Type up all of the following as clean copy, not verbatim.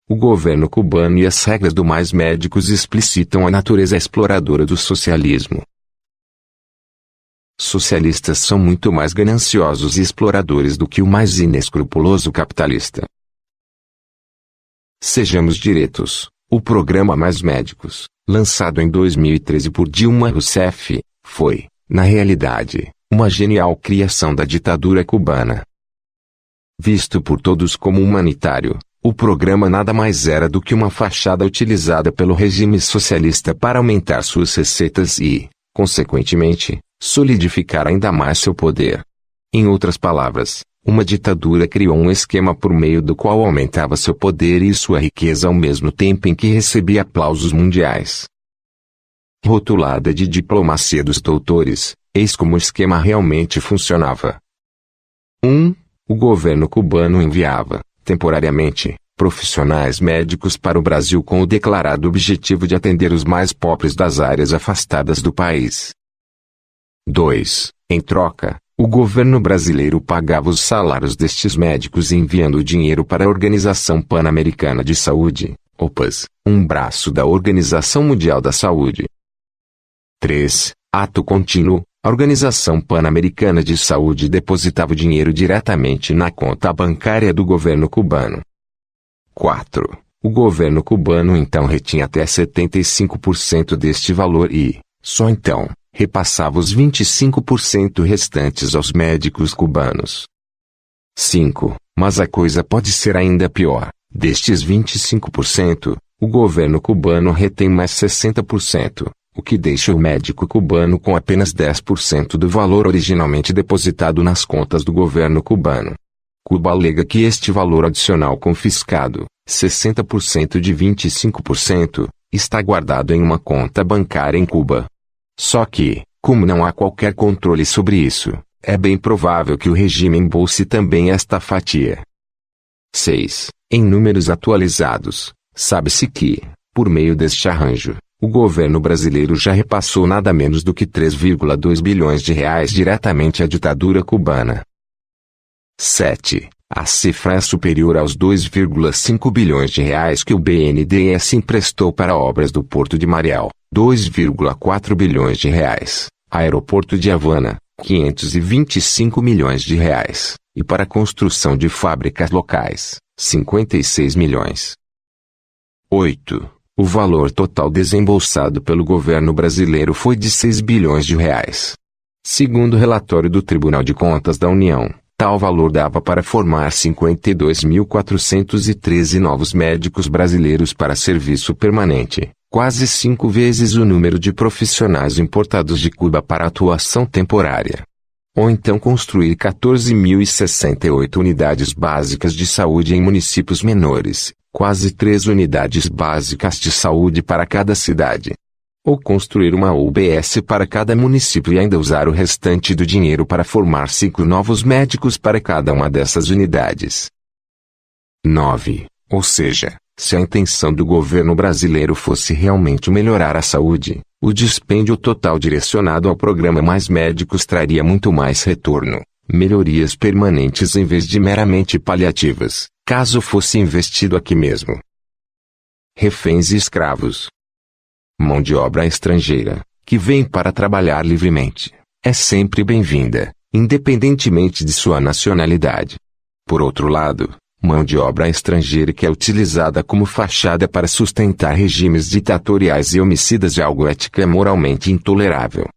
O governo cubano e as regras do Mais Médicos explicitam a natureza exploradora do socialismo. Socialistas são muito mais gananciosos e exploradores do que o mais inescrupuloso capitalista. Sejamos diretos. O programa Mais Médicos, lançado em 2013 por Dilma Rousseff, foi, na realidade, uma genial criação da ditadura cubana. Visto por todos como humanitário, o programa nada mais era do que uma fachada utilizada pelo regime socialista para aumentar suas receitas e, consequentemente, solidificar ainda mais seu poder. Em outras palavras, uma ditadura criou um esquema por meio do qual aumentava seu poder e sua riqueza ao mesmo tempo em que recebia aplausos mundiais. Rotulada de diplomacia dos doutores, eis como o esquema realmente funcionava. 1. O governo cubano enviava, temporariamente, profissionais médicos para o Brasil com o declarado objetivo de atender os mais pobres das áreas afastadas do país. 2. Em troca, o governo brasileiro pagava os salários destes médicos enviando o dinheiro para a Organização Pan-Americana de Saúde, OPAS, um braço da Organização Mundial da Saúde. 3. Ato contínuo, a Organização Pan-Americana de Saúde depositava o dinheiro diretamente na conta bancária do governo cubano. 4. O governo cubano então retinha até 75% deste valor e, só então, repassava os 25% restantes aos médicos cubanos. 5. Mas a coisa pode ser ainda pior. Destes 25%, o governo cubano retém mais 60%, o que deixa o médico cubano com apenas 10% do valor originalmente depositado nas contas do governo cubano. Cuba alega que este valor adicional confiscado, 60% de 25%, está guardado em uma conta bancária em Cuba. Só que, como não há qualquer controle sobre isso, é bem provável que o regime embolse também esta fatia. 6. Em números atualizados, sabe-se que, por meio deste arranjo, o governo brasileiro já repassou nada menos do que 3,2 bilhões de reais diretamente à ditadura cubana. 7. A cifra é superior aos 2,5 bilhões de reais que o BNDES emprestou para obras do Porto de Mariel, 2,4 bilhões de reais, Aeroporto de Havana, 525 milhões de reais, e para a construção de fábricas locais, 56 milhões. 8. O valor total desembolsado pelo governo brasileiro foi de 6 bilhões de reais. Segundo o relatório do Tribunal de Contas da União, tal valor dava para formar 52.413 novos médicos brasileiros para serviço permanente, quase 5 vezes o número de profissionais importados de Cuba para atuação temporária. Ou então construir 14.068 unidades básicas de saúde em municípios menores, quase 3 unidades básicas de saúde para cada cidade. Ou construir uma UBS para cada município e ainda usar o restante do dinheiro para formar 5 novos médicos para cada uma dessas unidades. 9. Ou seja, se a intenção do governo brasileiro fosse realmente melhorar a saúde, o dispêndio total direcionado ao programa Mais Médicos traria muito mais retorno, melhorias permanentes em vez de meramente paliativas, caso fosse investido aqui mesmo. Reféns e escravos. Mão de obra estrangeira, que vem para trabalhar livremente, é sempre bem-vinda, independentemente de sua nacionalidade. Por outro lado, mão de obra estrangeira que é utilizada como fachada para sustentar regimes ditatoriais e homicidas é algo ética e moralmente intolerável.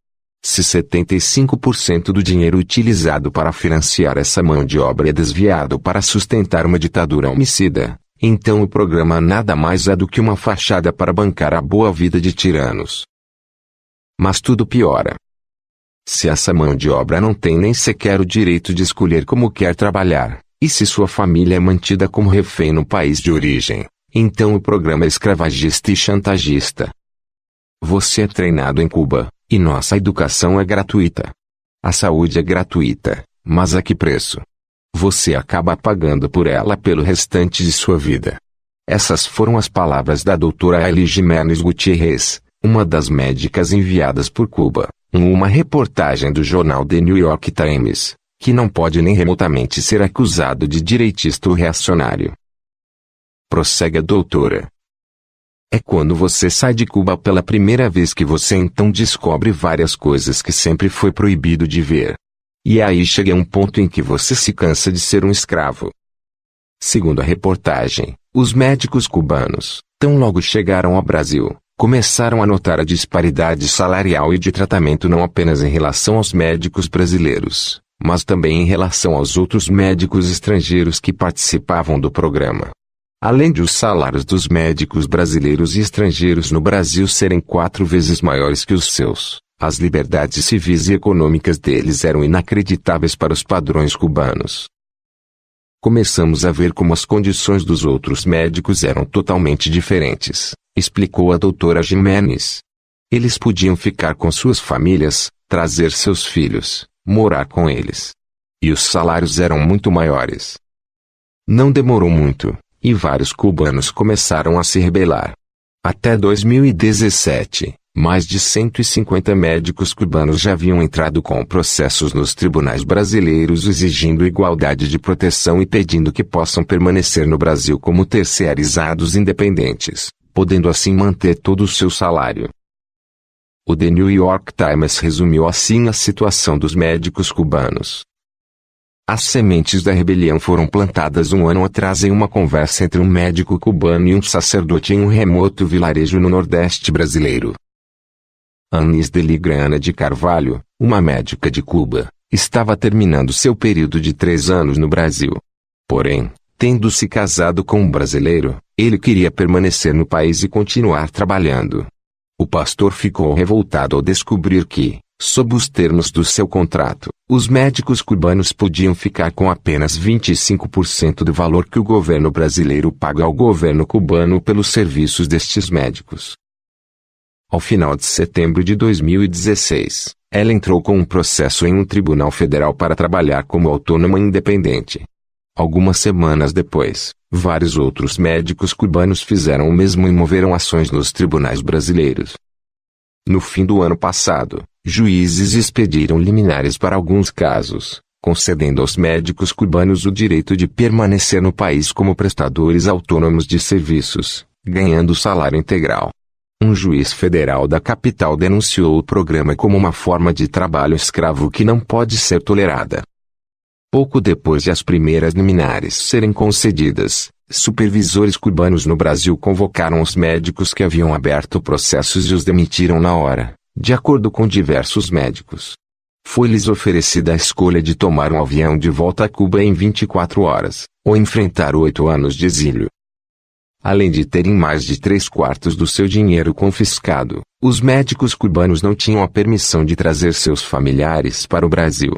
Se 75% do dinheiro utilizado para financiar essa mão de obra é desviado para sustentar uma ditadura homicida, então o programa nada mais é do que uma fachada para bancar a boa vida de tiranos. Mas tudo piora. Se essa mão de obra não tem nem sequer o direito de escolher como quer trabalhar, e se sua família é mantida como refém no país de origem, então o programa é escravagista e chantagista. Você é treinado em Cuba, e nossa educação é gratuita. A saúde é gratuita, mas a que preço? Você acaba pagando por ela pelo restante de sua vida. Essas foram as palavras da doutora Eli Jiménez Gutierrez, uma das médicas enviadas por Cuba, em uma reportagem do jornal The New York Times, que não pode nem remotamente ser acusado de direitista ou reacionário. prossegue a doutora. É quando você sai de Cuba pela primeira vez que você então descobre várias coisas que sempre foi proibido de ver. E aí chega um ponto em que você se cansa de ser um escravo. Segundo a reportagem, os médicos cubanos, tão logo chegaram ao Brasil, começaram a notar a disparidade salarial e de tratamento não apenas em relação aos médicos brasileiros, mas também em relação aos outros médicos estrangeiros que participavam do programa. Além de os salários dos médicos brasileiros e estrangeiros no Brasil serem 4 vezes maiores que os seus, as liberdades civis e econômicas deles eram inacreditáveis para os padrões cubanos. Começamos a ver como as condições dos outros médicos eram totalmente diferentes, explicou a doutora Jimenez. Eles podiam ficar com suas famílias, trazer seus filhos, morar com eles. E os salários eram muito maiores. Não demorou muito, e vários cubanos começaram a se rebelar. Até 2017, mais de 150 médicos cubanos já haviam entrado com processos nos tribunais brasileiros exigindo igualdade de proteção e pedindo que possam permanecer no Brasil como terceirizados independentes, podendo assim manter todo o seu salário. O The New York Times resumiu assim a situação dos médicos cubanos. As sementes da rebelião foram plantadas um ano atrás em uma conversa entre um médico cubano e um sacerdote em um remoto vilarejo no Nordeste brasileiro. Anis de Ligrana de Carvalho, uma médica de Cuba, estava terminando seu período de 3 anos no Brasil. Porém, tendo se casado com um brasileiro, ele queria permanecer no país e continuar trabalhando. O pastor ficou revoltado ao descobrir que, sob os termos do seu contrato, os médicos cubanos podiam ficar com apenas 25% do valor que o governo brasileiro paga ao governo cubano pelos serviços destes médicos. Ao final de setembro de 2016, ela entrou com um processo em um tribunal federal para trabalhar como autônoma independente. Algumas semanas depois, vários outros médicos cubanos fizeram o mesmo e moveram ações nos tribunais brasileiros. No fim do ano passado, juízes expediram liminares para alguns casos, concedendo aos médicos cubanos o direito de permanecer no país como prestadores autônomos de serviços, ganhando salário integral. Um juiz federal da capital denunciou o programa como uma forma de trabalho escravo que não pode ser tolerada. Pouco depois de as primeiras liminares serem concedidas, supervisores cubanos no Brasil convocaram os médicos que haviam aberto processos e os demitiram na hora, de acordo com diversos médicos. Foi-lhes oferecida a escolha de tomar um avião de volta a Cuba em 24 horas, ou enfrentar 8 anos de exílio. Além de terem mais de 3/4 do seu dinheiro confiscado, os médicos cubanos não tinham a permissão de trazer seus familiares para o Brasil.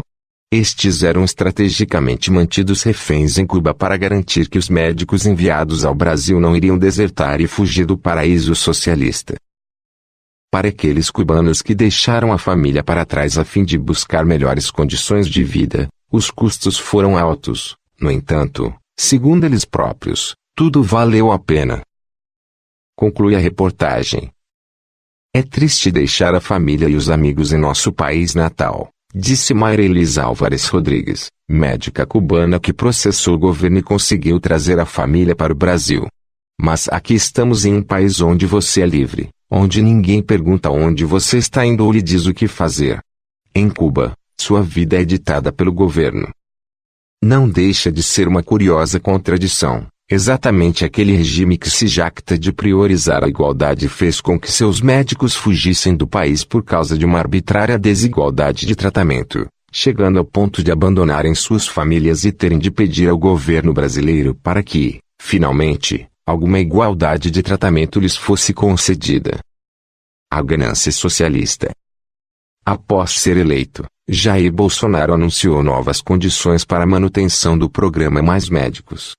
Estes eram estrategicamente mantidos reféns em Cuba para garantir que os médicos enviados ao Brasil não iriam desertar e fugir do paraíso socialista. Para aqueles cubanos que deixaram a família para trás a fim de buscar melhores condições de vida, os custos foram altos. No entanto, segundo eles próprios, tudo valeu a pena. Conclui a reportagem. É triste deixar a família e os amigos em nosso país natal, disse Mayra Elisa Álvares Rodrigues, médica cubana que processou o governo e conseguiu trazer a família para o Brasil. Mas aqui estamos em um país onde você é livre, onde ninguém pergunta onde você está indo ou lhe diz o que fazer. Em Cuba, sua vida é ditada pelo governo. Não deixa de ser uma curiosa contradição. Exatamente aquele regime que se jacta de priorizar a igualdade fez com que seus médicos fugissem do país por causa de uma arbitrária desigualdade de tratamento, chegando ao ponto de abandonarem suas famílias e terem de pedir ao governo brasileiro para que, finalmente, alguma igualdade de tratamento lhes fosse concedida. A ganância socialista. Após ser eleito, Jair Bolsonaro anunciou novas condições para a manutenção do programa Mais Médicos.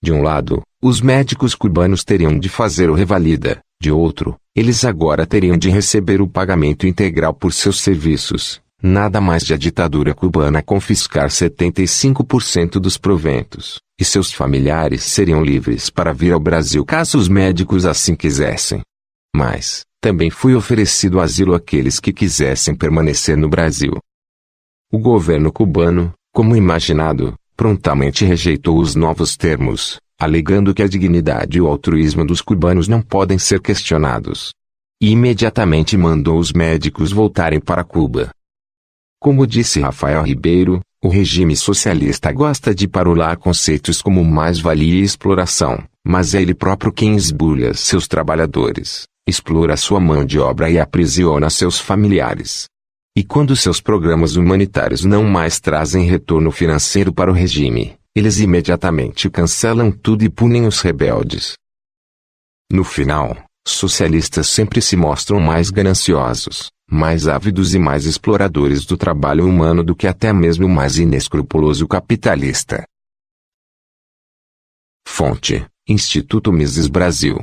De um lado, os médicos cubanos teriam de fazer o revalida, de outro, eles agora teriam de receber o pagamento integral por seus serviços, nada mais de a ditadura cubana confiscar 75% dos proventos, e seus familiares seriam livres para vir ao Brasil caso os médicos assim quisessem. Mas, também foi oferecido asilo àqueles que quisessem permanecer no Brasil. O governo cubano, como imaginado, prontamente rejeitou os novos termos, alegando que a dignidade e o altruísmo dos cubanos não podem ser questionados. E imediatamente mandou os médicos voltarem para Cuba. Como disse Rafael Ribeiro, o regime socialista gosta de parolar conceitos como mais-valia e exploração, mas é ele próprio quem esbulha seus trabalhadores, explora sua mão de obra e aprisiona seus familiares. E quando seus programas humanitários não mais trazem retorno financeiro para o regime, eles imediatamente cancelam tudo e punem os rebeldes. No final, socialistas sempre se mostram mais gananciosos, mais ávidos e mais exploradores do trabalho humano do que até mesmo o mais inescrupuloso capitalista. Fonte: Instituto Mises Brasil.